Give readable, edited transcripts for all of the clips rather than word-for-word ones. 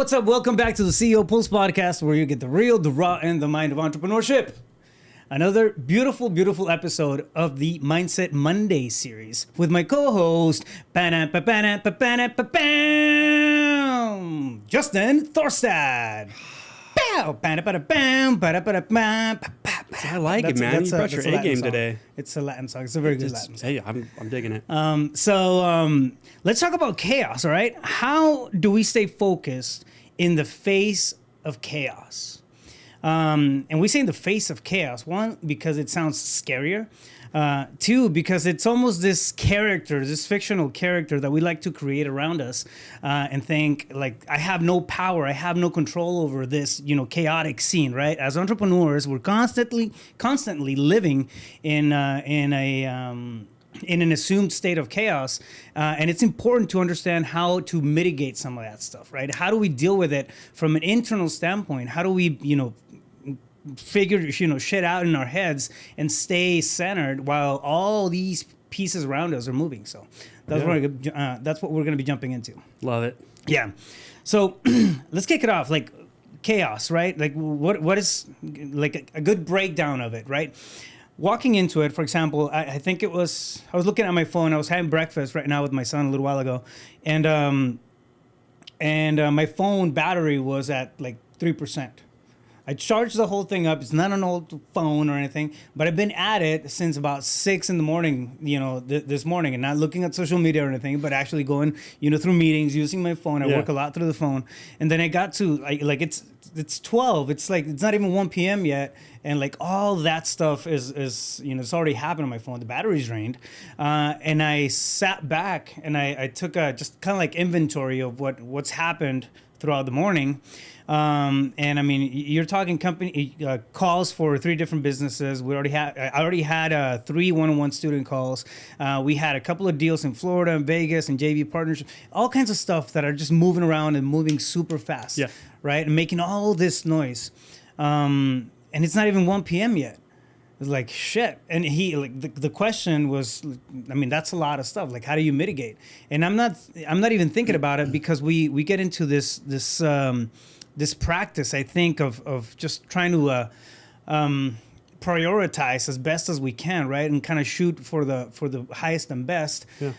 what's up? Welcome back to the CEO Pulse podcast, where you get the real, the raw, and the mind of entrepreneurship. Another beautiful, beautiful episode of the Mindset Monday series with my co-host, Justin Thorstad. I like it, man. You brought your A game today. It's a Latin song. It's a very good Latin song. Hey, I'm digging it. Let's talk about chaos, all right? How do we stay focused in the face of chaos? And we say in the face of chaos, one, because it sounds scarier. Two, because it's almost this character, this fictional character that we like to create around us and think like, I have no power, I have no control over this, chaotic scene, right? As entrepreneurs, we're constantly living in an assumed state of chaos. And it's important to understand how to mitigate some of that stuff, right? How do we deal with it from an internal standpoint? How do we, figure shit out in our heads and stay centered while all these pieces around us are moving? So that's what we're going to be jumping into. Love it. Yeah. So let's kick it off. Like chaos, right? Like what is like a good breakdown of it, right? Walking into it, for example, I think I was looking at my phone. I was having breakfast right now with my son a little while ago, and my phone battery was at like 3%. I charged the whole thing up. It's not an old phone or anything, but I've been at it since about 6 in the morning, this morning, and not looking at social media or anything, but actually going, through meetings, using my phone. I work a lot through the phone. And then I got to it's 12. It's like, it's not even 1 p.m. yet. And like all that stuff is it's already happened on my phone. The battery's drained. And I sat back and I took a just kind of like inventory of what's happened throughout the morning. And I mean, you're talking company calls for 3 different businesses. I already had 3 one-on-one student calls. We had a couple of deals in Florida and Vegas and JV partnerships, all kinds of stuff that are just moving around and moving super fast. Yeah. Right. And making all this noise. And it's not even 1 p.m. yet. It's like, shit. And the question was, I mean, that's a lot of stuff. Like, how do you mitigate? And I'm not even thinking about it because we get into this practice, I think, of just trying to prioritize as best as we can, right? And kind of shoot for the highest and best. Yeah.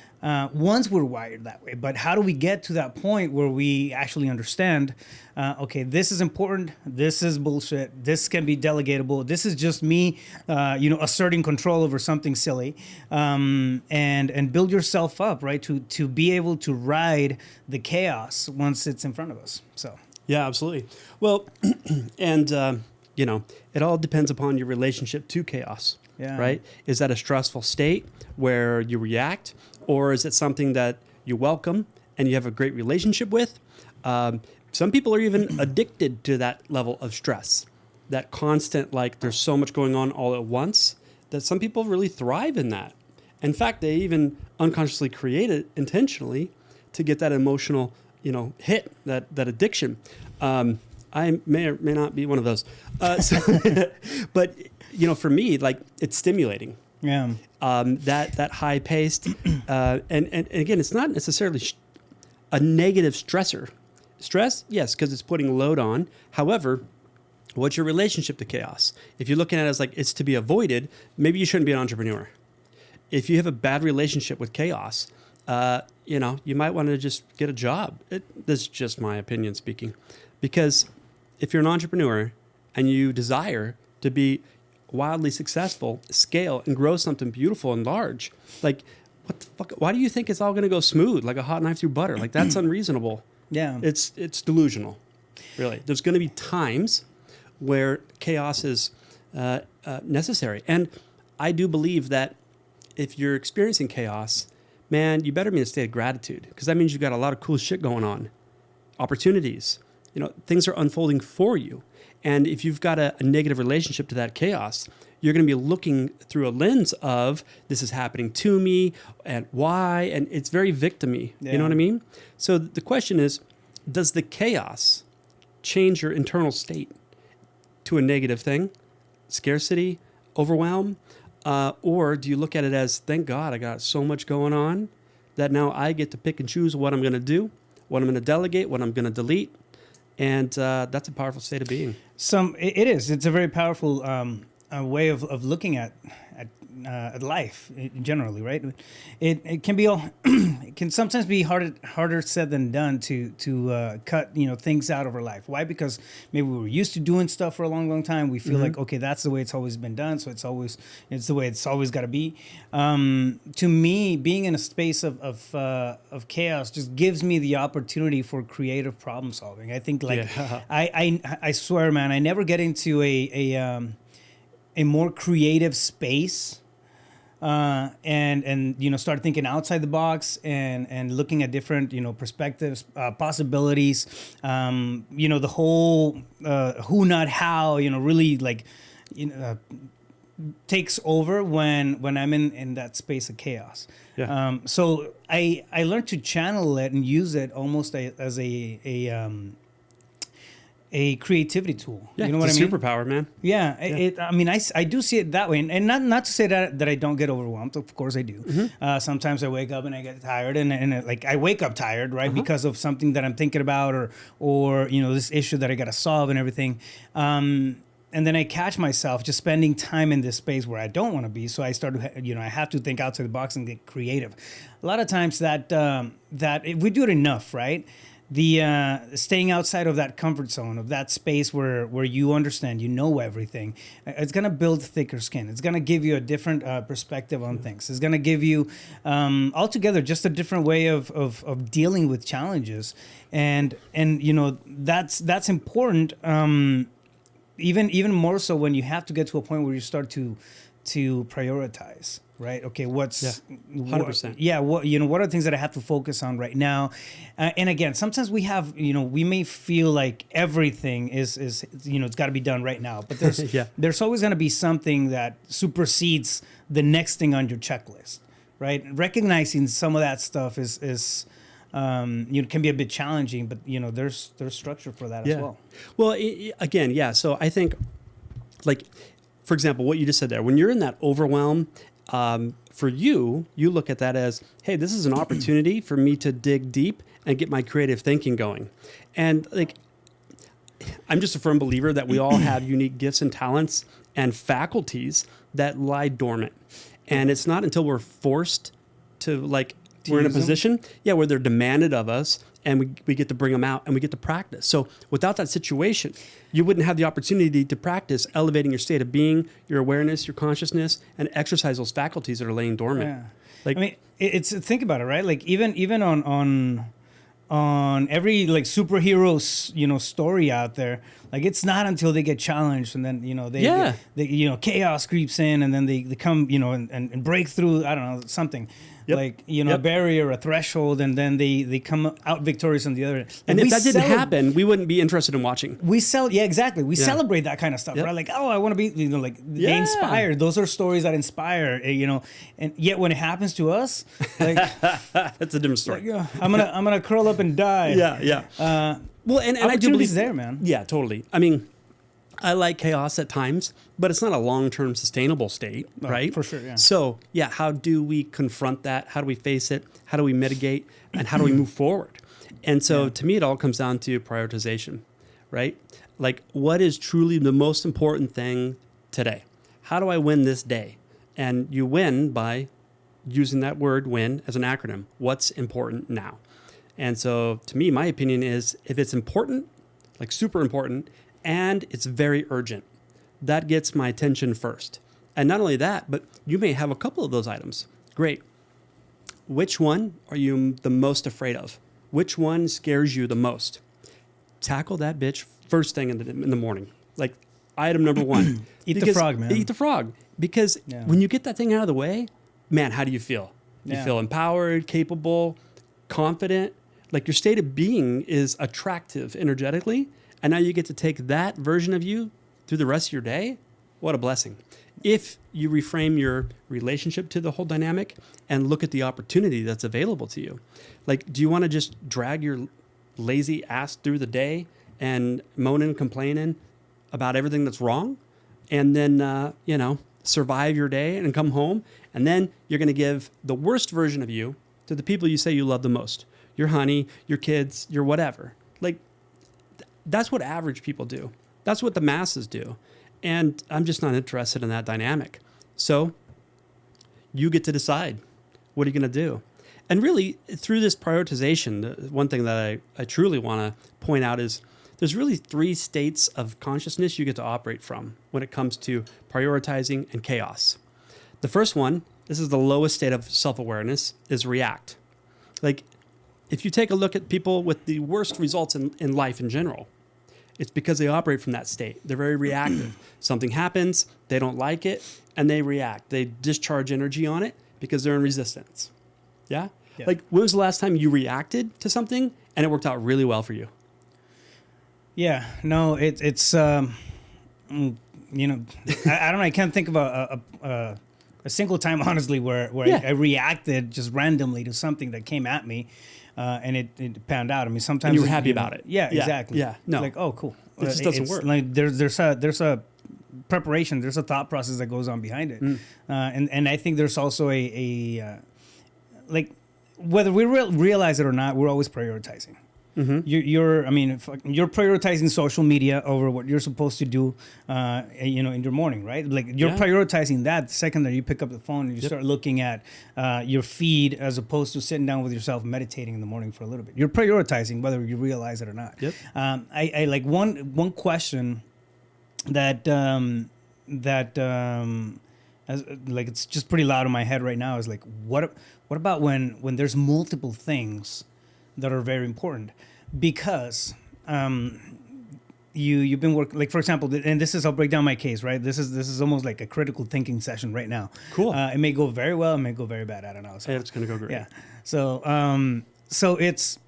Once we're wired that way, but how do we get to that point where we actually understand, okay, this is important, this is bullshit, this can be delegatable, this is just me, asserting control over something silly, and build yourself up, right, to be able to ride the chaos once it's in front of us. So. Yeah, absolutely. Well, and it all depends upon your relationship to chaos. Yeah. Right? Is that a stressful state where you react, or is it something that you welcome and you have a great relationship with? Some people are even addicted to that level of stress, that constant, like there's so much going on all at once, that some people really thrive in that. In fact, they even unconsciously create it intentionally to get that emotional, hit, that addiction. I may or may not be one of those. But, for me, like, it's stimulating. Yeah. That high paced, and again, it's not necessarily a negative stressor. Stress, yes, because it's putting load on. However, what's your relationship to chaos? If you're looking at it as like it's to be avoided, maybe you shouldn't be an entrepreneur. If you have a bad relationship with chaos, you might want to just get a job. This is just my opinion speaking. Because if you're an entrepreneur and you desire to be wildly successful, scale, and grow something beautiful and large, like, what the fuck? Why do you think it's all going to go smooth like a hot knife through butter? Like, that's unreasonable. Yeah. It's delusional, really. There's going to be times where chaos is necessary. And I do believe that if you're experiencing chaos, man, you better be in a state of gratitude, because that means you've got a lot of cool shit going on, opportunities. Things are unfolding for you. And if you've got a negative relationship to that chaos, you're going to be looking through a lens of this is happening to me and why, and it's very victim-y. Yeah. You know what I mean? So the question is, does the chaos change your internal state to a negative thing, scarcity, overwhelm, or do you look at it as, thank God I got so much going on that now I get to pick and choose what I'm going to do, what I'm going to delegate, what I'm going to delete, And that's a powerful state of being. It is. It's a very powerful way of looking at life generally, right? It can be it can sometimes be harder said than done to cut things out of our life. Why? Because maybe we were used to doing stuff for a long time. We feel like, okay, that's the way it's always been done, so it's the way it's always got to be. To me, being in a space of chaos just gives me the opportunity for creative problem solving. I think I swear, man, I never get into a more creative space and start thinking outside the box and looking at different perspectives, possibilities, the whole who not how really takes over when I'm in that space of chaos. So I learned to channel it and use it almost as a creativity tool. Yeah, you know what I it's mean? a superpower, man. Yeah, I do see it that way, and not to say that I don't get overwhelmed. Of course, I do. Sometimes I wake up and I get tired, and I wake up tired, right, because of something that I'm thinking about, or this issue that I got to solve and everything. And then I catch myself just spending time in this space where I don't want to be. So I start to, I have to think outside the box and get creative. A lot of times that if we do it enough, right? The staying outside of that comfort zone, of that space where you understand, everything, it's going to build thicker skin. It's going to give you a different perspective on things. It's going to give you altogether just a different way of dealing with challenges. And that's important, even more so when you have to get to a point where you start to prioritize. Right. Okay. 100%. What are the things that I have to focus on right now? And again, sometimes we have, we may feel like everything is it's got to be done right now. But there's always going to be something that supersedes the next thing on your checklist. Right. Recognizing some of that stuff is can be a bit challenging, but there's structure for that as well. Well, again. So I think, like, for example, what you just said there, when you're in that overwhelm. For you look at that as, hey, this is an opportunity for me to dig deep and get my creative thinking going. And I'm just a firm believer that we all have unique gifts and talents and faculties that lie dormant. And it's not until we're forced to we're in a position, where they're demanded of us and we get to bring them out and we get to practice. So without that situation, you wouldn't have the opportunity to practice elevating your state of being, your awareness, your consciousness, and exercise those faculties that are laying dormant. Yeah. It's think about it, right? Like even on every superhero story out there, it's not until they get challenged and then they chaos creeps in and then they come and break through, I don't know, something. A barrier, a threshold, and then they come out victorious on the other end. And if that didn't happen, we wouldn't be interested in watching. Exactly. We celebrate that kind of stuff, right? Like, I want to be, they inspire. Those are stories that inspire, and yet when it happens to us, that's a different story. I'm gonna curl up and die. Well, and I do believe there, man. Yeah, totally. I mean, I like chaos at times, but it's not a long-term sustainable state, right? For sure, yeah. So, how do we confront that? How do we face it? How do we mitigate? And how do we move forward? And so, to me, it all comes down to prioritization, right? Like, what is truly the most important thing today? How do I win this day? And you win by using that word win as an acronym. What's important now? And so, to me, my opinion is if it's important, like super important, and it's very urgent, that gets my attention first. And not only that, but you may have a couple of those items. Great. Which one are you the most afraid of? Which one scares you the most? Tackle that bitch first thing in the morning. Like item number one. Eat the frog, man. Eat the frog. Because when you get that thing out of the way, man, how do you feel? You feel empowered, capable, confident. Like your state of being is attractive energetically. And now you get to take that version of you through the rest of your day. What a blessing. If you reframe your relationship to the whole dynamic and look at the opportunity that's available to you. Like, do you want to just drag your lazy ass through the day and moaning, complaining about everything that's wrong? And then, survive your day and come home. And then you're going to give the worst version of you to the people you say you love the most. Your honey, your kids, your whatever. Like, that's what average people do. That's what the masses do. And I'm just not interested in that dynamic. So you get to decide, what are you going to do? And really, through this prioritization, one thing that I truly want to point out is there's really 3 states of consciousness you get to operate from when it comes to prioritizing and chaos. The first one, this is the lowest state of self-awareness, is react. Like, if you take a look at people with the worst results in life in general, it's because they operate from that state. They're very reactive. Something happens, they don't like it, and they react. They discharge energy on it because they're in resistance. Yeah? Like, when was the last time you reacted to something and it worked out really well for you? Yeah, no, it's I don't know. I can't think of a single time, honestly, where I reacted just randomly to something that came at me, and it panned out. I mean, sometimes and you were happy about it. Yeah, exactly. Yeah, no, like, oh, cool. It just doesn't work. Like there's a preparation. There's a thought process that goes on behind it, and I think there's also a like, whether we realize it or not, we're always prioritizing. Mm-hmm. You're prioritizing social media over what you're supposed to do, in your morning, right? Like, you're prioritizing that the second that you pick up the phone and you start looking at your feed, as opposed to sitting down with yourself and meditating in the morning for a little bit. You're prioritizing whether you realize it or not. Yep. I like one question that it's just pretty loud in my head right now, is like, what about when there's multiple things that are very important, because you've been working, like, for example, and I'll break down my case, right? This is almost like a critical thinking session right now. Cool. It may go very well, it may go very bad, I don't know. So, it's going to go great. Yeah. So it's,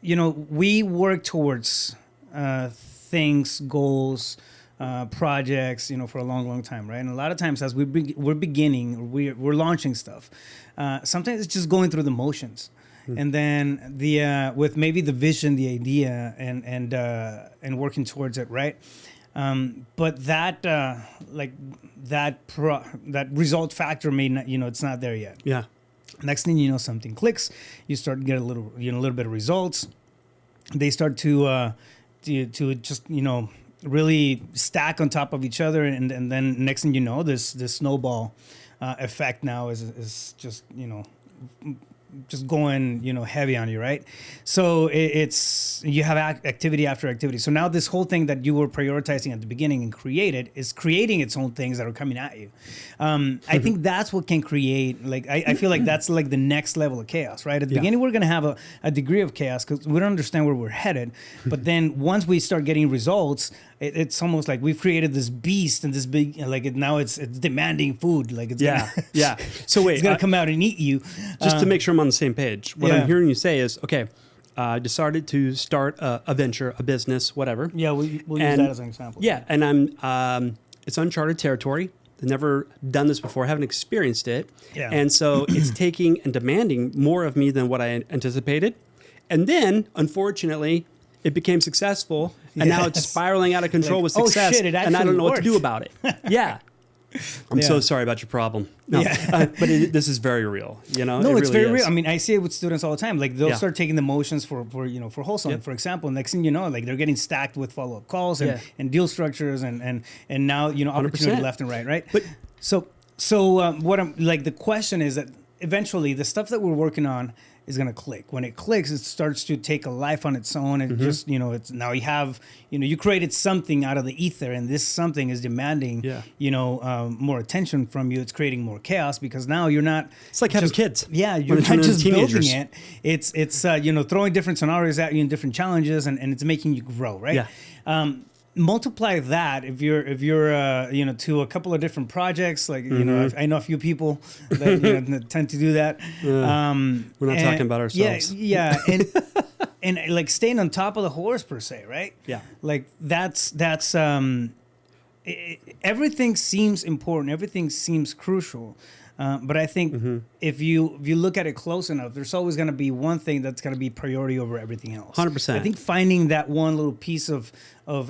we work towards things, goals, projects, for a long time, right? And a lot of times, as we're beginning, we're launching stuff, sometimes it's just going through the motions. And then with maybe the vision, the idea, and working towards it, right? But that that result factor may not, it's not there yet. Yeah. Next thing you know, something clicks. You start to get a little bit of results. They start to just really stack on top of each other, and then next thing you know, this snowball effect now is just just going, heavy on you, right? So it's you have activity after activity. So now this whole thing that you were prioritizing at the beginning and created is creating its own things that are coming at you. I think that's what can create, like, I feel like that's like the next level of chaos, right? At the beginning, we're going to have a degree of chaos because we don't understand where we're headed. But then once we start getting results, it's almost like we've created this beast and this big, like, now it's demanding food. Like, it's yeah. So wait, it's going to come out and eat you. Just to make sure I'm on the same page, what I'm hearing you say is, okay, I decided to start a venture, a business, whatever. Yeah, we'll use that as an example. Yeah, and it's uncharted territory. I've never done this before. I haven't experienced it. Yeah. And so it's taking and demanding more of me than what I anticipated. And then, unfortunately, it became successful, and now it's spiraling out of control with success, oh shit, and I don't know what to do about it. Yeah. I'm so sorry about your problem. No, but this is very real. No, it's really very real. I mean, I see it with students all the time. Like, they'll start taking the motions for wholesale, for example. Next thing you know, like, they're getting stacked with follow-up calls and deal structures and now, opportunity 100%. Left and right. But so what I'm like, the question is that eventually the stuff that we're working on is going to click. When it clicks, it starts to take a life on its own, and just, it's now you have, you created something out of the ether, and this something is demanding, more attention from you. It's creating more chaos because now you're not. It's like having kids. Yeah, you're not just building it. It's throwing different scenarios at you and different challenges, and it's making you grow, right? Yeah. Multiply that if you're to a couple of different projects, like I know a few people that tend to do that. We're not talking about ourselves. Yeah, and like staying on top of the horse per se, right? Yeah, like that's everything seems important, everything seems crucial. But I think if you look at it close enough, there's always going to be one thing that's going to be priority over everything else. 100%. I think finding that one little piece of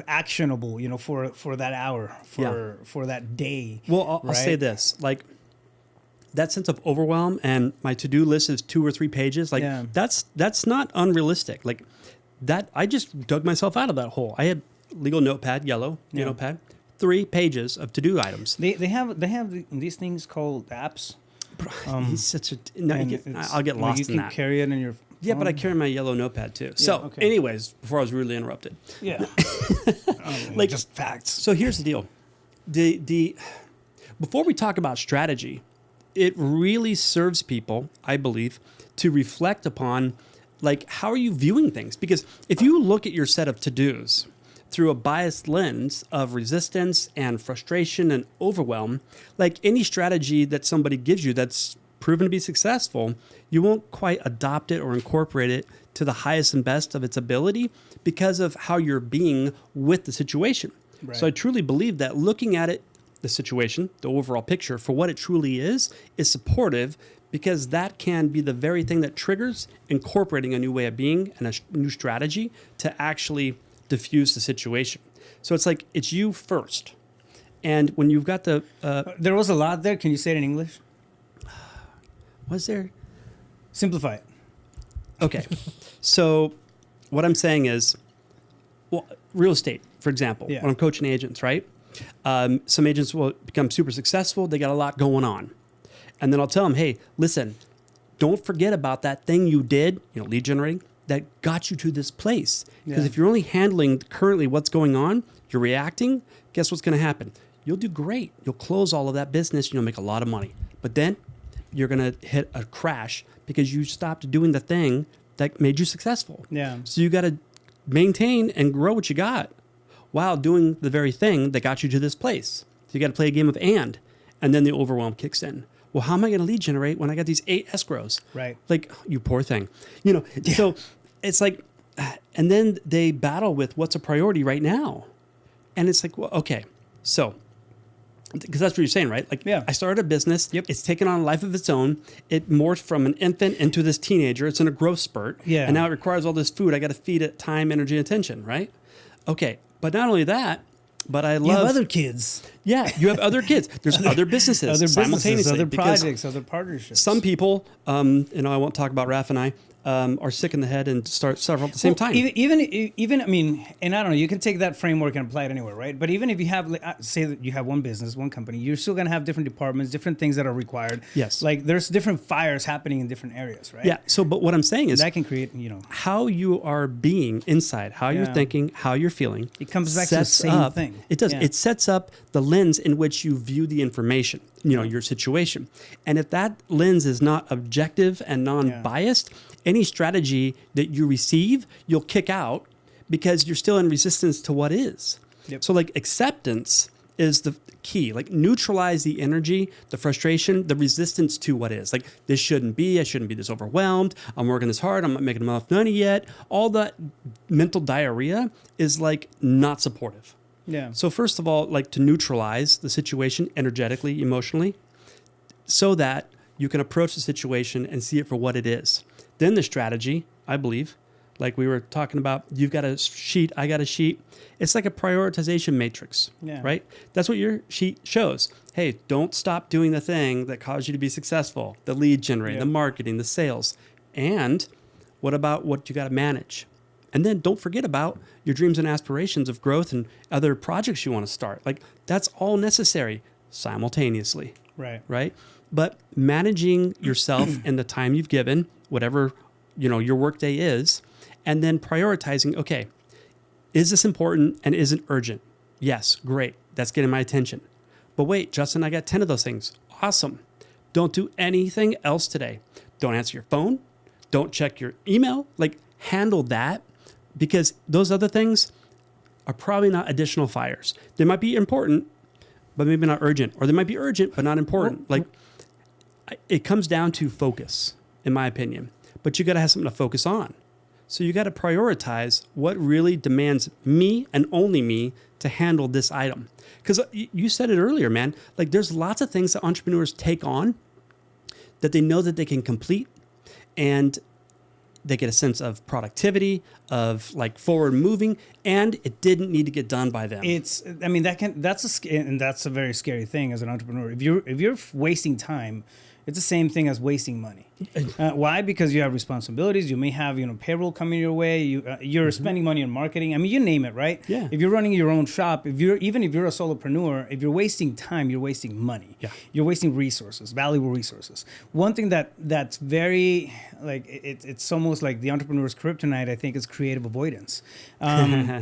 actionable, for that hour, for that day. Well, I'll say this, like, that sense of overwhelm, and my to-do list is 2 or 3 pages. Like, that's not unrealistic. Like, that I just dug myself out of that hole. I had legal notepad, yellow notepad, 3 pages of to-do items. They have these things called apps. He's such a I'll get lost in that. You can carry it in your phone. Yeah, but I carry my yellow notepad too. So, anyways, before I was rudely interrupted. Yeah. Like just facts. So here's the deal. The before we talk about strategy, it really serves people, I believe, to reflect upon like how are you viewing things? Because if you look at your set of to-dos through a biased lens of resistance and frustration and overwhelm, like any strategy that somebody gives you that's proven to be successful, you won't quite adopt it or incorporate it to the highest and best of its ability because of how you're being with the situation. Right. So I truly believe that looking at it, the situation, the overall picture for what it truly is supportive, because that can be the very thing that triggers incorporating a new way of being and a new strategy to actually diffuse the situation. So it's like, it's you first. And when you've got the... there was a lot there. Can you say it in English? Was there? Simplify it. Okay. So what I'm saying is, well, real estate, for example, when I'm coaching agents, right? Some agents will become super successful. They got a lot going on. And then I'll tell them, hey, listen, don't forget about that thing you did, lead generating, that got you to this place. Because if you're only handling currently what's going on, you're reacting, guess what's going to happen? You'll do great. You'll close all of that business. You'll make a lot of money. But then you're going to hit a crash because you stopped doing the thing that made you successful. Yeah. So you got to maintain and grow what you got while doing the very thing that got you to this place. So you got to play a game of and then the overwhelm kicks in. Well, how am I going to lead generate when I got these 8 escrows? Right. Like, you poor thing. So it's like, and then they battle with what's a priority right now. And it's like, well, okay, so, because that's what you're saying, right? Like, I started a business. Yep. It's taken on a life of its own. It morphed from an infant into this teenager. It's in a growth spurt. Yeah. And now it requires all this food. I got to feed it time, energy, attention, right? Okay. But not only that, but I love... You have other kids. Yeah, you have other kids. There's other businesses simultaneously. Other projects, other partnerships. Some people, I won't talk about Raph and I, are sick in the head and start several at the same time. Even, I mean, and I don't know, you can take that framework and apply it anywhere, right? But even if you have, say that you have one business, one company, you're still going to have different departments, different things that are required. Yes. Like there's different fires happening in different areas, right? Yeah. So, but what I'm saying is that can create, how you are being inside, how you're thinking, how you're feeling. It comes back to the same thing. It does. Yeah. It sets up the lens in which you view the information, your situation. And if that lens is not objective and non-biased, any strategy that you receive, you'll kick out because you're still in resistance to what is. Yep. So like acceptance is the key. Like neutralize the energy, the frustration, the resistance to what is. Like this shouldn't be, I shouldn't be this overwhelmed. I'm working this hard. I'm not making enough money yet. All that mental diarrhea is like not supportive. Yeah. So first of all, like to neutralize the situation energetically, emotionally, so that you can approach the situation and see it for what it is. Then the strategy, I believe, like we were talking about, you've got a sheet, I got a sheet. It's like a prioritization matrix, right? That's what your sheet shows. Hey, don't stop doing the thing that caused you to be successful, the lead generating, the marketing, the sales. And what about what you got to manage? And then don't forget about your dreams and aspirations of growth and other projects you want to start. Like that's all necessary simultaneously. Right. But managing yourself and the time you've given, whatever, your workday is, and then prioritizing, okay, is this important and is it urgent? Yes, great. That's getting my attention. But wait, Justin, I got 10 of those things. Awesome. Don't do anything else today. Don't answer your phone. Don't check your email. Like handle that. Because those other things are probably not additional fires. They might be important, but maybe not urgent. Or they might be urgent, but not important. Like it comes down to focus, in my opinion. But you got to have something to focus on. So you got to prioritize what really demands me and only me to handle this item. Because you said it earlier, man. Like there's lots of things that entrepreneurs take on that they know that they can complete, and they get a sense of productivity, of like forward moving, and it didn't need to get done by them. I mean, that's a very scary thing as an entrepreneur. If you're wasting time, it's the same thing as wasting money. Why? Because you have responsibilities. You may have payroll coming your way. You're spending money on marketing. I mean, you name it, right? Yeah. If you're running your own shop, if you're a solopreneur, if you're wasting time, you're wasting money. Yeah. You're wasting resources, valuable resources. One thing that's very it's almost like the entrepreneur's kryptonite. I think is creative avoidance. When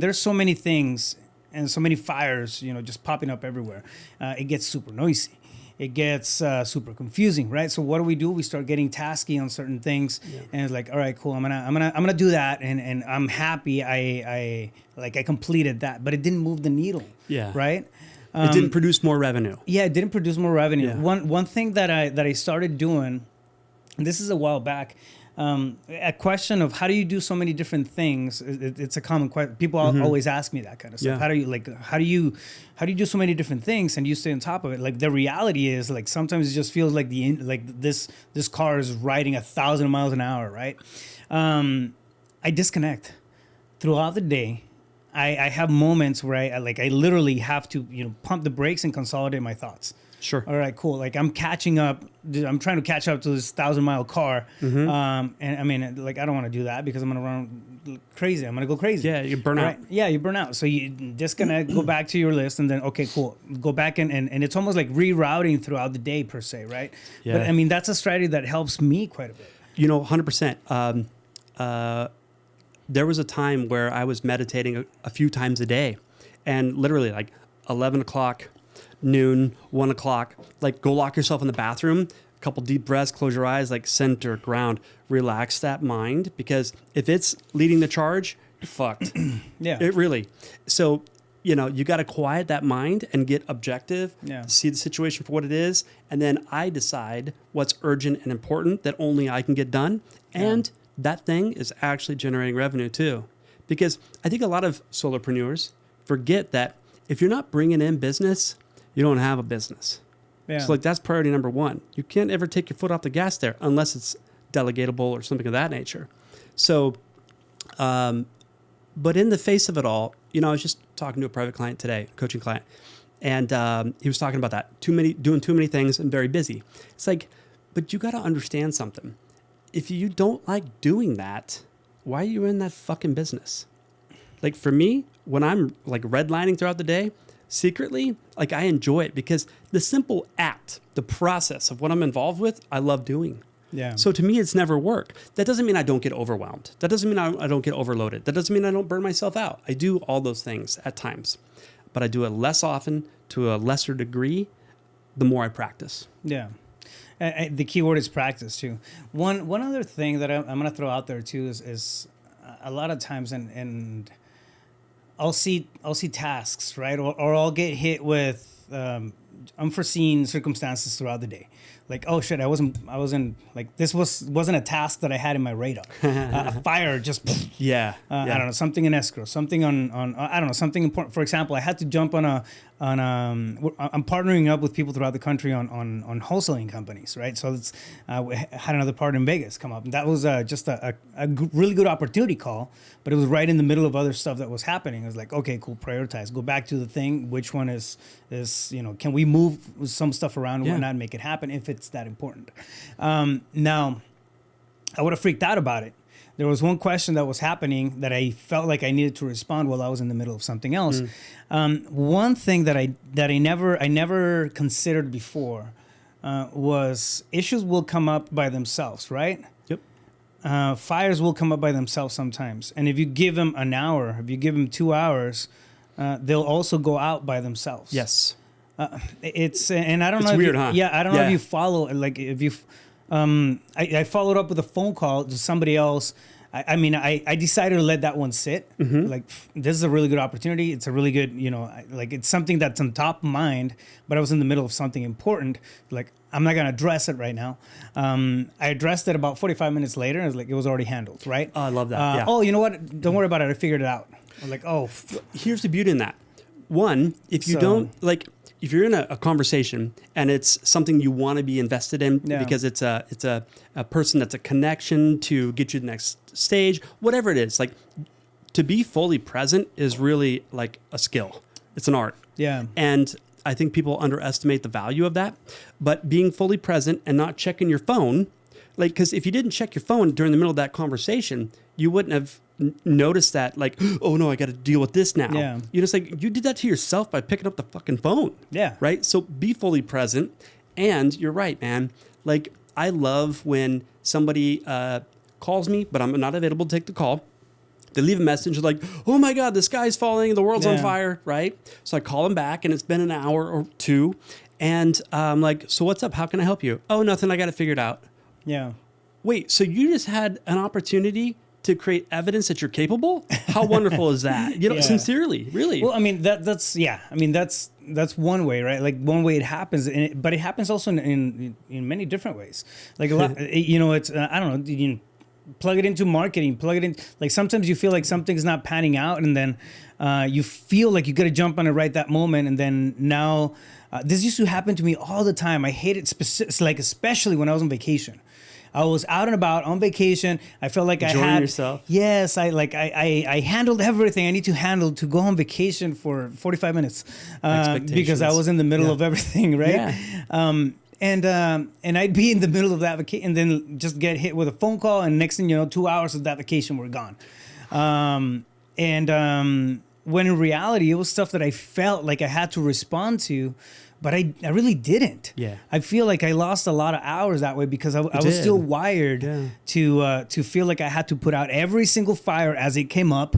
there's so many things and so many fires, just popping up everywhere, it gets super noisy. It gets super confusing, right? So what do? We start getting tasky on certain things, and it's like, all right, cool. I'm gonna do that, and I'm happy. I completed that, but it didn't move the needle. Yeah. Right. It didn't produce more revenue. Yeah, it didn't produce more revenue. Yeah. One thing that I started doing, and this is a while back. A question of how do you do so many different things? It's a common question. People always ask me that kind of stuff. Yeah. How do you do so many different things and you stay on top of it? Like the reality is, like sometimes it just feels like this car is riding 1,000 miles an hour, right? I disconnect throughout the day. I have moments where I literally have to pump the brakes and consolidate my thoughts. Sure. All right, cool. Like I'm catching up. I'm trying to catch up to this 1,000-mile car. And I mean, I don't want to do that because I'm going to run crazy. I'm going to go crazy. Yeah, you burn out. Right? Yeah, you burn out. So you disconnect, go back to your list, and then, okay, cool. Go back and it's almost like rerouting throughout the day per se, right? Yeah. But I mean, that's a strategy that helps me quite a bit. 100%. There was a time where I was meditating a few times a day, and literally like 11 o'clock, noon, 1 o'clock, like go lock yourself in the bathroom, a couple deep breaths, close your eyes, like center, ground, relax that mind, because if it's leading the charge, you're fucked. Yeah. It really. So, you got to quiet that mind and get objective, see the situation for what it is, and then I decide what's urgent and important that only I can get done, and that thing is actually generating revenue too. Because I think a lot of solopreneurs forget that if you're not bringing in business, you don't have a business. Yeah. So that's priority number one. You can't ever take your foot off the gas there unless it's delegatable or something of that nature. So, but in the face of it all, I was just talking to a private client today, coaching client, and he was talking about that. Doing too many things and very busy. It's like, but you got to understand something. If you don't like doing that, why are you in that fucking business? Like for me, when I'm like redlining throughout the day, secretly, like I enjoy it because the simple act, the process of what I'm involved with, I love doing. Yeah. So to me, it's never work. That doesn't mean I don't get overwhelmed. That doesn't mean I don't get overloaded. That doesn't mean I don't burn myself out. I do all those things at times, but I do it less often to a lesser degree the more I practice. Yeah. The key word is practice too. One other thing that I'm going to throw out there too is a lot of times and I'll see tasks, right? Or I'll get hit with unforeseen circumstances throughout the day. Like, oh shit, I wasn't like this wasn't a task that I had in my radar. A fire just yeah. I don't know, something in escrow, something on I don't know, something important. For example, I had to jump I'm partnering up with people throughout the country on wholesaling companies, right? So it's we had another partner in Vegas come up, and that was just a really good opportunity call, but it was right in the middle of other stuff that was happening. It was like, okay, cool, prioritize, go back to the thing. Which one is can we move some stuff around and whatnot, make it happen if it's that important? Now, I would have freaked out about it. There was one question that was happening that I felt like I needed to respond while I was in the middle of something else. One thing that I never considered before was issues will come up by themselves, right? Yep. Fires will come up by themselves sometimes, and if you give them an hour, if you give them 2 hours, they'll also go out by themselves. Yes. It's and I don't know. It's weird, huh? Yeah, I don't know if you follow. Like if you, I followed up with a phone call to somebody else. I decided to let that one sit. Mm-hmm. Like this is a really good opportunity. It's a really good, like it's something that's on top of mind. But I was in the middle of something important. Like I'm not gonna address it right now. I addressed it about 45 minutes later. It was already handled. Right. Oh, I love that. Oh, you know what? Don't worry about it. I figured it out. I'm like, oh. Here's the beauty in that. One, if you don't like, if you're in a conversation and it's something you want to be invested in because it's a person that's a connection to get you to the next stage, whatever it is, like to be fully present is really like a skill. It's an art. Yeah. And I think people underestimate the value of that. But being fully present and not checking your phone, like, because if you didn't check your phone during the middle of that conversation, you wouldn't have noticed that, like, oh no, I got to deal with this now. Yeah. You just like, you did that to yourself by picking up the fucking phone. Yeah. Right. So be fully present. And you're right, man. Like, I love when somebody calls me, but I'm not available to take the call. They leave a message like, oh my God, the sky's falling, the world's on fire, right? So I call them back and it's been an hour or two. And I'm like, so what's up? How can I help you? Oh, nothing. I got to figure it out. Yeah. Wait, so you just had an opportunity to create evidence that you're capable? How wonderful is that? You know, sincerely, really. Well, I mean, that's one way, right? Like one way it happens, but it happens also in many different ways. Like a lot, you know, it's, I don't know, you plug it into marketing, plug it in. Like sometimes you feel like something's not panning out and then you feel like you got to jump on it right that moment. And then now, this used to happen to me all the time. I hate it, like especially when I was on vacation. I was out and about on vacation. I felt like Enjoying I had yourself. Yes, I handled everything I need to handle to go on vacation for 45 minutes because I was in the middle of everything, right? Yeah. And I'd be in the middle of that vacation and then just get hit with a phone call, and next thing you know, 2 hours of that vacation were gone. When in reality, it was stuff that I felt like I had to respond to, but I really didn't. Yeah. I feel like I lost a lot of hours that way because I was still wired to feel like I had to put out every single fire as it came up,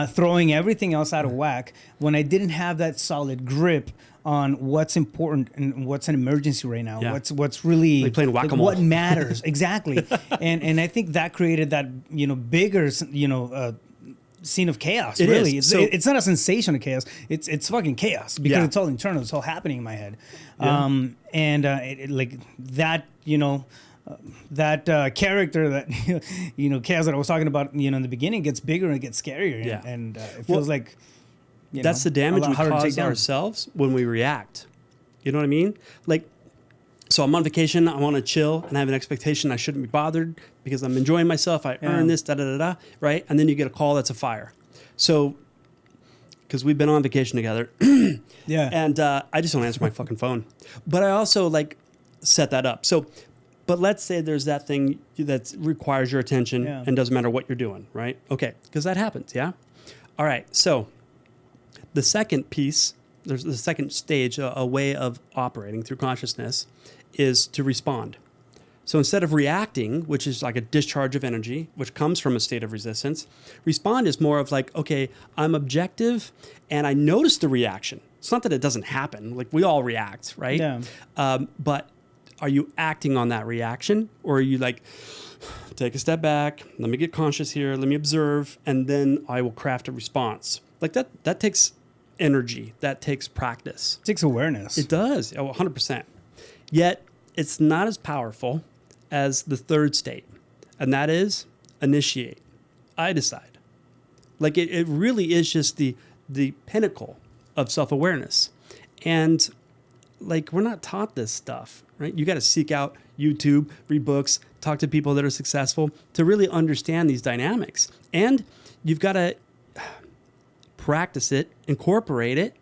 throwing everything else out of whack when I didn't have that solid grip on what's important and what's an emergency right now. Yeah. What's really like playing whack-a-mole. what matters exactly. and I think that created that bigger scene of chaos. It really, is. It's not a sensation of chaos. It's fucking chaos because it's all internal. It's all happening in my head. Like that, that character that chaos that I was talking about, in the beginning gets bigger and it gets scarier. And it feels like that's the damage we cause ourselves when we react. You know what I mean? Like, so I'm on vacation, I want to chill, and I have an expectation I shouldn't be bothered because I'm enjoying myself. I earn this, right? And then you get a call that's a fire. So, because we've been on vacation together, and I just don't answer my fucking phone. But I also like set that up. So, but let's say there's that thing that requires your attention and doesn't matter what you're doing, right? Okay, because that happens, yeah? All right, so the second piece, there's the second stage, a way of operating through consciousness, is to respond. So instead of reacting, which is like a discharge of energy, which comes from a state of resistance, respond is more of like, okay, I'm objective and I notice the reaction. It's not that it doesn't happen. Like we all react, right? Yeah. But are you acting on that reaction, or are you like, take a step back, let me get conscious here, let me observe, and then I will craft a response. Like that takes energy. That takes practice. It takes awareness. It does. 100%. Yet it's not as powerful as the third state, and that is initiate. I decide. Like it really is just the pinnacle of self-awareness. And like we're not taught this stuff, right? You got to seek out YouTube, read books, talk to people that are successful to really understand these dynamics. And you've got to practice it, incorporate it,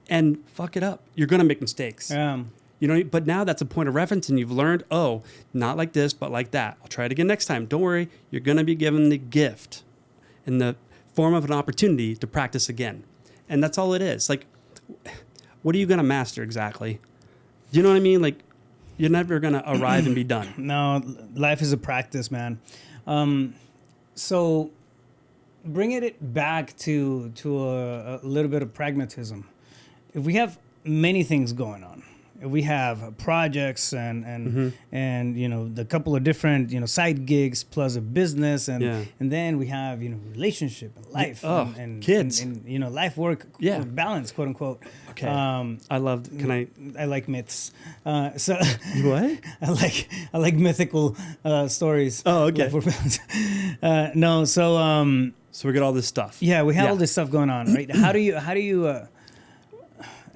and fuck it up. You're going to make mistakes. But now that's a point of reference and you've learned, oh, not like this, but like that. I'll try it again next time. Don't worry. You're going to be given the gift in the form of an opportunity to practice again. And that's all it is. Like, what are you going to master exactly? You know what I mean? Like, you're never going to arrive and be done. No, life is a practice, man. So bringing it back to a little bit of pragmatism. If we have many things going on, if we have projects and the couple of different side gigs plus a business and then we have relationship and life and kids and life work balance, quote unquote. Okay. I like myths. So what? I like mythical stories. Oh, okay. So we got all this stuff. Yeah, we have all this stuff going on, right? How do you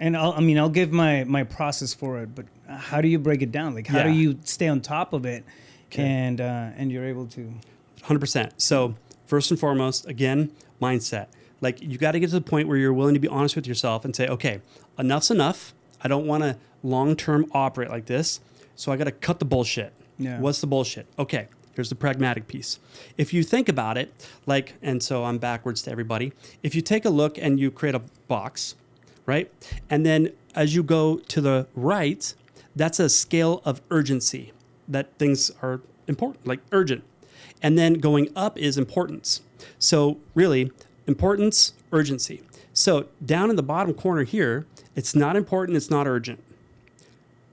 And I'll give my process for it, but how do you break it down? Like, how do you stay on top of it, and you're able to? 100%. So first and foremost, again, mindset. Like, you got to get to the point where you're willing to be honest with yourself and say, okay, enough's enough. I don't want to long-term operate like this. So I got to cut the bullshit. Yeah. What's the bullshit? Okay, here's the pragmatic piece. If you think about it, like, and so I'm backwards to everybody. If you take a look and you create a box, right? And then as you go to the right, that's a scale of urgency, that things are important, like urgent. And then going up is importance. So really, importance, urgency. So down in the bottom corner here, it's not important, it's not urgent.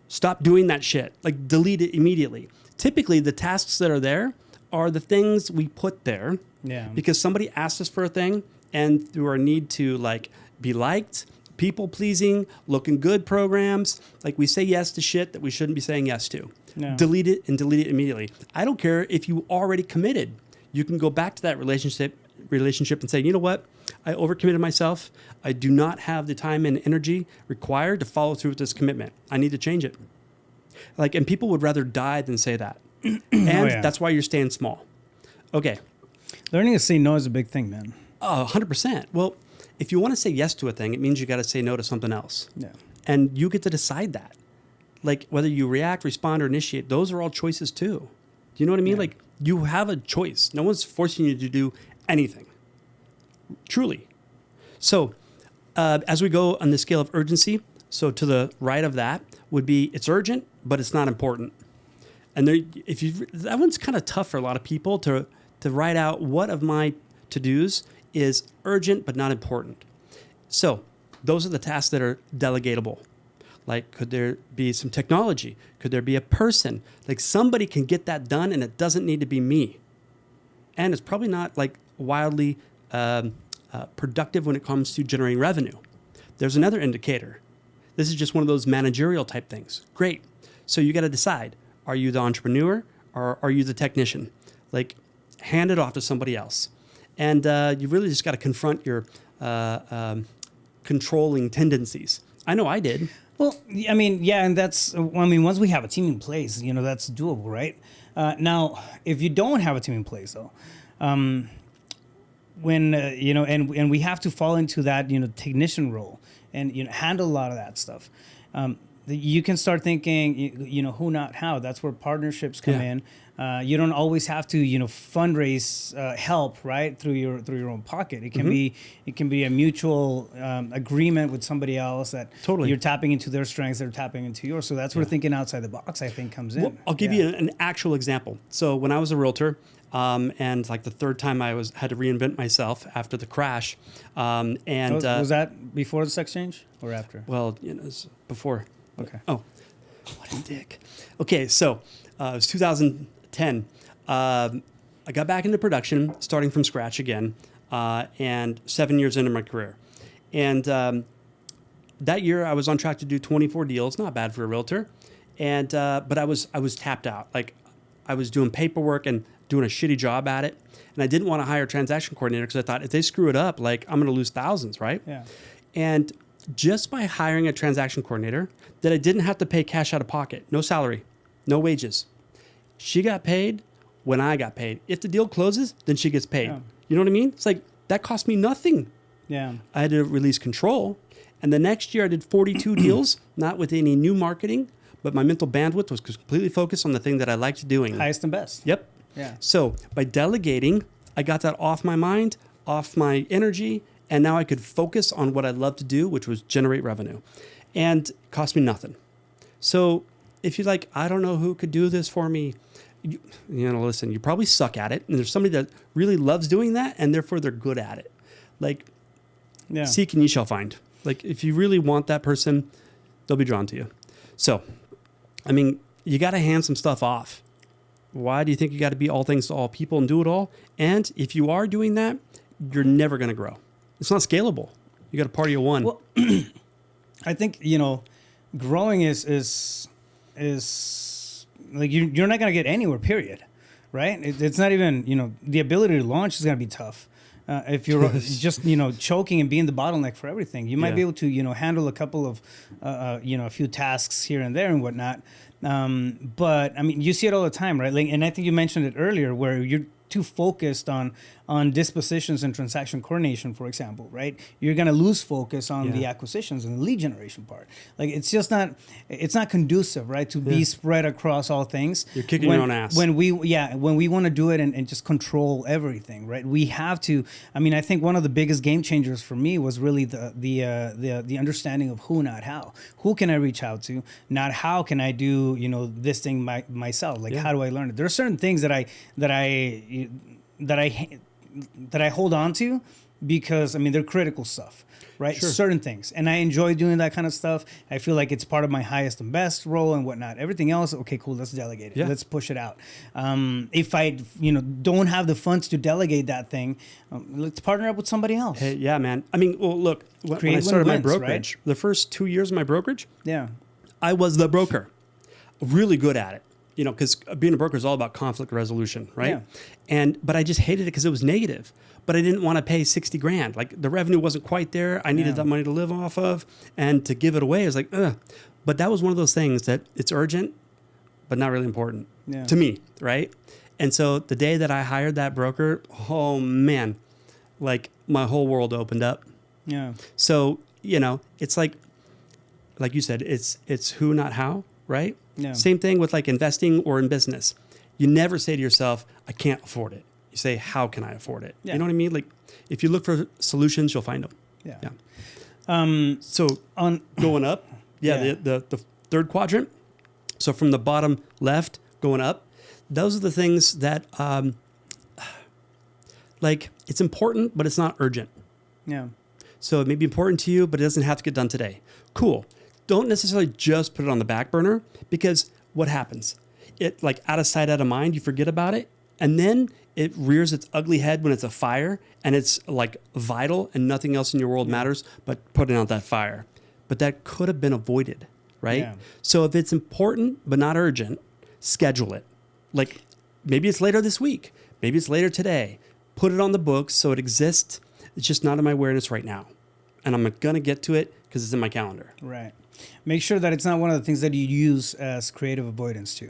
Stop doing that shit. Like, delete it immediately. Typically, the tasks that are there are the things we put there because somebody asked us for a thing, and through our need to like be liked, people pleasing, looking good programs, like we say yes to shit that we shouldn't be saying yes to. Yeah. Delete it and delete it immediately. I don't care if you already committed. You can go back to that relationship and say, you know what? I overcommitted myself. I do not have the time and energy required to follow through with this commitment. I need to change it. Like, and people would rather die than say that. And that's why you're staying small. Okay. Learning to say no is a big thing, man. Oh, 100%. Well, if you want to say yes to a thing, it means you got to say no to something else. Yeah. And you get to decide that. Like, whether you react, respond, or initiate, those are all choices too. Do you know what I mean? Yeah. Like, you have a choice. No one's forcing you to do anything. Truly. So, as we go on the scale of urgency, so to the right of that would be, it's urgent, but it's not important. And there, that one's kind of tough for a lot of people to write out what of my to-dos is urgent but not important. So those are the tasks that are delegatable. Like, could there be some technology? Could there be a person? Like, somebody can get that done, and it doesn't need to be me. And it's probably not like wildly productive when it comes to generating revenue. There's another indicator. This is just one of those managerial type things. Great. So you got to decide, are you the entrepreneur or are you the technician? Like, hand it off to somebody else. And you really just got to confront your controlling tendencies. I know I did. Well, I mean, yeah, and that's, once we have a team in place, that's doable, right? Now, if you don't have a team in place, though, when, and we have to fall into that, technician role and, handle a lot of that stuff. You can start thinking, who, not how. That's where partnerships come in. You don't always have to, fundraise help, right, through your own pocket. It can be a mutual agreement with somebody else that you're tapping into their strengths, they're tapping into yours. So that's where thinking outside the box, I think, comes in. Well, I'll give you an actual example. So when I was a realtor, and like the third time I had to reinvent myself after the crash, and was that before the sex change or after? Well, it was before. Okay. Oh, what a dick. Okay, so it was 2010. I got back into production, starting from scratch again, and 7 years into my career. And that year, I was on track to do 24 deals. Not bad for a realtor. And but I was tapped out. Like, I was doing paperwork and doing a shitty job at it. And I didn't want to hire a transaction coordinator because I thought, if they screw it up, like, I'm going to lose thousands, right? Yeah. And just by hiring a transaction coordinator that I didn't have to pay cash out of pocket, no salary, no wages. She got paid when I got paid. If the deal closes, then she gets paid. Yeah. You know what I mean? It's like, that cost me nothing. Yeah. I had to release control. And the next year I did 42 deals, not with any new marketing, but my mental bandwidth was completely focused on the thing that I liked doing. Highest and best. Yep. Yeah. So by delegating, I got that off my mind, off my energy, and now I could focus on what I love to do, which was generate revenue. And it cost me nothing. So if you're like, I don't know who could do this for me, listen, you probably suck at it. And there's somebody that really loves doing that, and therefore they're good at it. Like, seek and ye shall find. Like, if you really want that person, they'll be drawn to you. So, you got to hand some stuff off. Why do you think you got to be all things to all people and do it all? And if you are doing that, you're never going to grow. It's not scalable. You got a party of one. Well, I think, growing is like, you're not going to get anywhere, period. Right? It's not even, the ability to launch is going to be tough. If you're just, choking and being the bottleneck for everything, you might be able to, handle a couple of, a few tasks here and there and whatnot. But I mean, you see it all the time, right? Like, and I think you mentioned it earlier, where you're too focused on dispositions and transaction coordination, for example, right? You're going to lose focus on the acquisitions and the lead generation part. Like, it's just not, it's not conducive, right? To be spread across all things. You're kicking your own ass. When we want to do it and just control everything, right? We have to, I mean, I think one of the biggest game changers for me was really the understanding of who, not how. Who can I reach out to? Not how can I do, this thing myself? Like, how do I learn it? There are certain things that I hold on to because, I mean, they're critical stuff, right? Sure. Certain things. And I enjoy doing that kind of stuff. I feel like it's part of my highest and best role and whatnot. Everything else, okay, cool, let's delegate it. Yeah. Let's push it out. If I, don't have the funds to delegate that thing, let's partner up with somebody else. Hey, yeah, man. I mean, well, look, when I started my brokerage, right? the first 2 years of my brokerage, Yeah. I was the broker, really good at it. Because being a broker is all about conflict resolution, right? Yeah. But I just hated it because it was negative. But I didn't want to pay $60,000. Like, the revenue wasn't quite there. I needed that money to live off of, and to give it away is like, ugh. But that was one of those things that it's urgent, but not really important to me, right? And so the day that I hired that broker, oh man, like, my whole world opened up. Yeah. So it's like you said, it's who, not how, right? Yeah. Same thing with like investing or in business. You never say to yourself, I can't afford it. You say, how can I afford it? Yeah. You know what I mean? Like, if you look for solutions, you'll find them. Yeah. So going up, the third quadrant. So from the bottom left going up, those are the things that, like, it's important, but it's not urgent. Yeah. So it may be important to you, but it doesn't have to get done today. Cool. Don't necessarily just put it on the back burner, because what happens? It, like, out of sight, out of mind, you forget about it. And then it rears its ugly head when it's a fire and it's like vital and nothing else in your world matters but putting out that fire. But that could have been avoided, right? Yeah. So if it's important but not urgent, schedule it. Like, maybe it's later this week. Maybe it's later today. Put it on the books so it exists. It's just not in my awareness right now. And I'm going to get to it because it's in my calendar. Right. Make sure that it's not one of the things that you use as creative avoidance too.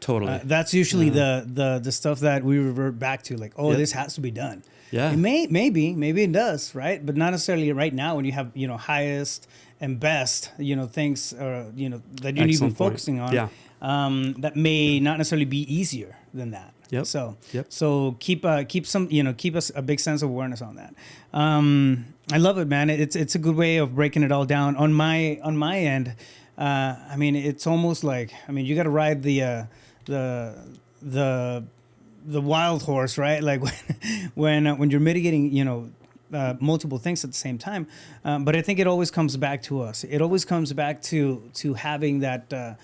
Totally. That's usually the stuff that we revert back to, like, this has to be done. Yeah. It maybe it does, right? But not necessarily right now when you have, highest and best, things, that you're even focusing on. Yeah. That may not necessarily be easier than that. Yep. So keep us a big sense of awareness on that. I love it, man. It's a good way of breaking it all down. On my end, I mean, it's almost like, I mean, you got to ride the wild horse, right? Like when you're mitigating, multiple things at the same time. But I think it always comes back to us. It always comes back to having that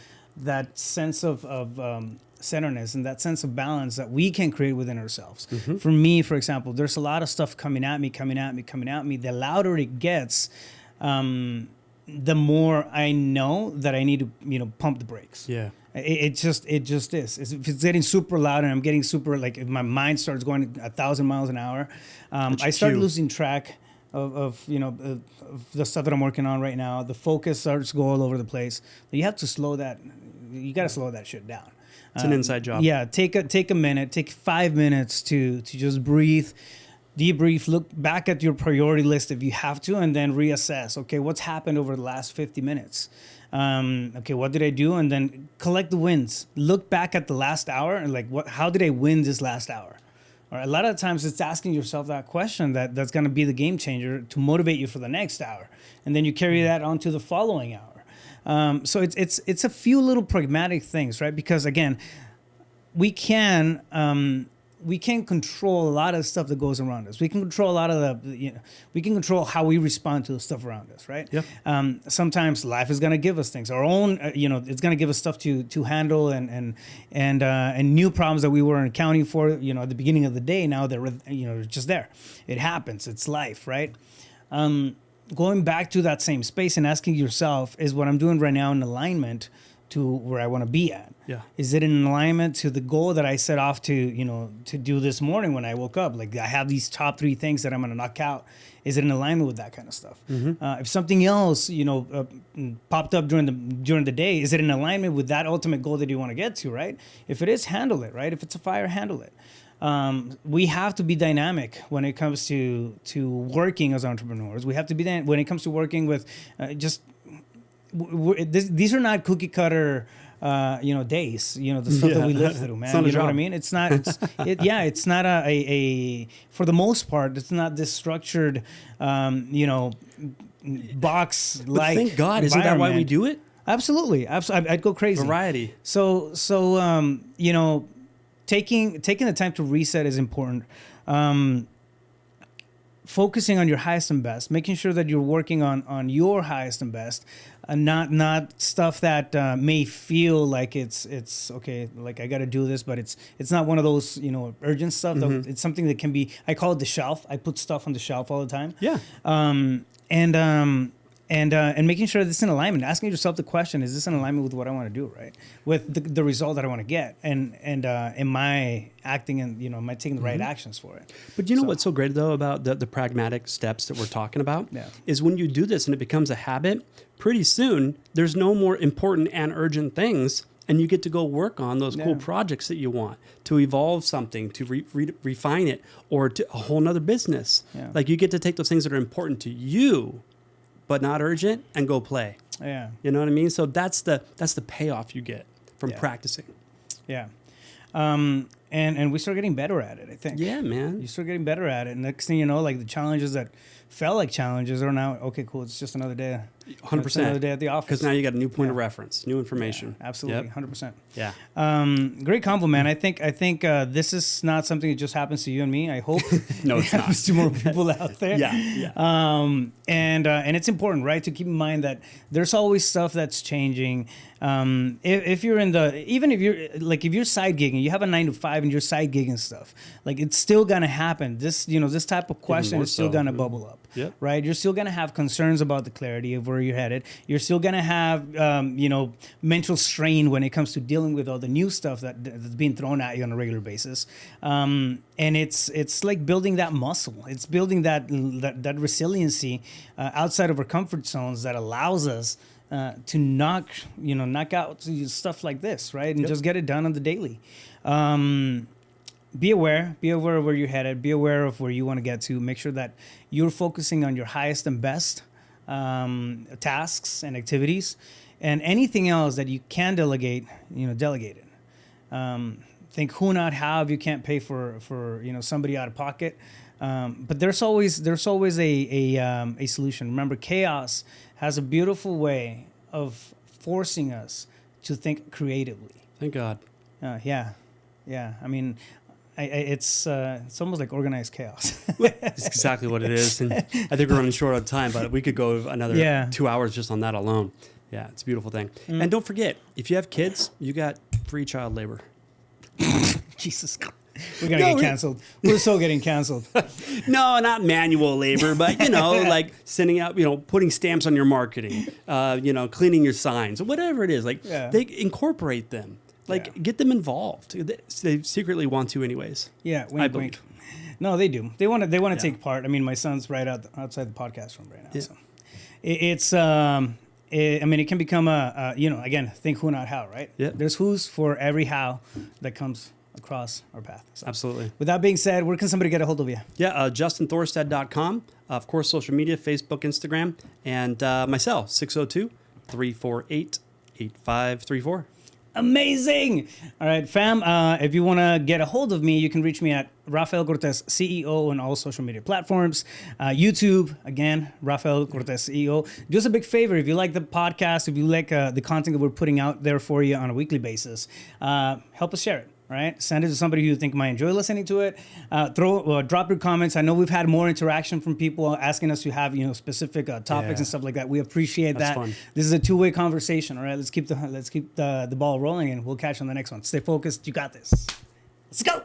sense of centeredness and that sense of balance that we can create within ourselves. Mm-hmm. For me, for example, there's a lot of stuff coming at me. The louder it gets, the more I know that I need to, pump the brakes. Yeah. It just is. If it's getting super loud and I'm getting super, like, if my mind starts going 1,000 miles an hour, I start losing track of the stuff that I'm working on right now. The focus starts to go all over the place. You have to slow that. You got to slow that shit down. It's an inside job. Yeah. Take a minute, take 5 minutes to just breathe, debrief, look back at your priority list if you have to, and then reassess. Okay, what's happened over the last 50 minutes? Okay, what did I do? And then collect the wins. Look back at the last hour and, like, how did I win this last hour? All right, a lot of times it's asking yourself that question that's going to be the game changer to motivate you for the next hour. And then you carry that on to the following hour. So it's a few little pragmatic things, right? Because, again, we can control a lot of stuff that goes around us. We can control a lot of we can control how we respond to the stuff around us, right? Yeah. Sometimes life is going to give us things. Our own, it's going to give us stuff to handle and new problems that we weren't accounting for, at the beginning of the day. Now they're, just there. It happens. It's life, right? Going back to that same space and asking yourself, is what I'm doing right now in alignment to where I want to be at? Yeah. Is it in alignment to the goal that I set off to do this morning when I woke up? Like, I have these top 3 things that I'm going to knock out. Is it in alignment with that kind of stuff? If something else, popped up during the day, is it in alignment with that ultimate goal that you want to get to, right? If it is, handle it, right? If it's a fire, handle it. We have to be dynamic when it comes to working as entrepreneurs. We have to be when it comes to working with these are not cookie cutter days, the stuff that we live through, man. You know what I mean? It's not, it's not a for the most part, it's not this structured, box like. Thank God, isn't that why we do it? Absolutely. I'd go crazy. Variety. So, taking the time to reset is important. Focusing on your highest and best, making sure that you're working on your highest and best, not stuff that may feel like it's okay, like I got to do this, but it's not one of those urgent stuff. It's something that can be. I call it the shelf. I put stuff on the shelf all the time. Yeah. And making sure that it's in alignment, asking yourself the question: is this in alignment with what I want to do, right? With the result that I want to get, and am I acting and am I taking the right actions for it? But what's so great though about the pragmatic steps that we're talking about Yeah. is when you do this and it becomes a habit, pretty soon there's no more important and urgent things, and you get to go work on those cool projects that you want to evolve something, to refine it, or to a whole nother business. Yeah. Like you get to take those things that are important to you but not urgent, and go play. Yeah. You know what I mean? So that's the payoff you get from practicing. Yeah. And we start getting better at it, I think. Yeah, man. You start getting better at it. And next thing you know, like the challenges that felt like challenges are now, okay, cool, it's just another day. 100%. It's another day at the office. Because now you got a new point of reference, new information. Yeah, absolutely, Yep. 100%. Yeah. Great compliment. I think this is not something that just happens to you and me. I hope No, it it's not. happens to more people out there. Yeah. And it's important, right, to keep in mind that there's always stuff that's changing. If you're if you're side gigging, you have a 9 to 5 and you're side gigging stuff, like it's still gonna happen. This type of question is still gonna bubble up. Yep. Right? You're still gonna have concerns about the clarity of where you're headed. You're still gonna have mental strain when it comes to dealing with all the new stuff that's being thrown at you on a regular basis. And it's like building that muscle. It's building that resiliency outside of our comfort zones that allows us to knock out stuff like this, right? And just get it done on the daily. Be aware of where you're headed. Be aware of where you want to get to. Make sure that you're focusing on your highest and best tasks and activities, and anything else that you can delegate, delegate it. Think who, not how. If you can't pay for somebody out of pocket, but there's always a solution. Remember, chaos has a beautiful way of forcing us to think creatively. Thank God. Yeah. I mean, it's almost like organized chaos. It's exactly what it is. And I think we're running short on time, but we could go another 2 hours just on that alone. Yeah, it's a beautiful thing. And don't forget, if you have kids, you got free child labor. Jesus Christ. We're going to get canceled. We're so getting canceled. No, not manual labor, but, like sending out, putting stamps on your marketing, cleaning your signs, whatever it is. Like, they incorporate them. Like, get them involved. They secretly want to anyways. Yeah, wink, wink. No, they do. They want to take part. I mean, my son's right outside the podcast room right now. Yeah. So it can become again, think who, not how, right? Yeah. There's who's for every how that comes across our path. So, absolutely. With that being said, where can somebody get a hold of you? Yeah, justinthorstad.com. Of course, social media, Facebook, Instagram, and my cell, 602-348-8534. Amazing. All right, fam. If you want to get a hold of me, you can reach me at Rafael Cortez CEO on all social media platforms. YouTube, again, Rafael Cortez CEO. Do us a big favor. If you like the podcast, if you like the content that we're putting out there for you on a weekly basis, help us share it. Right? Send it to somebody who you think might enjoy listening to it. Drop your comments. I know we've had more interaction from people asking us to have specific topics and stuff like that. We appreciate that. Fun. This is a two-way conversation. All right, let's keep the ball rolling, and we'll catch you on the next one. Stay focused. You got this. Let's go.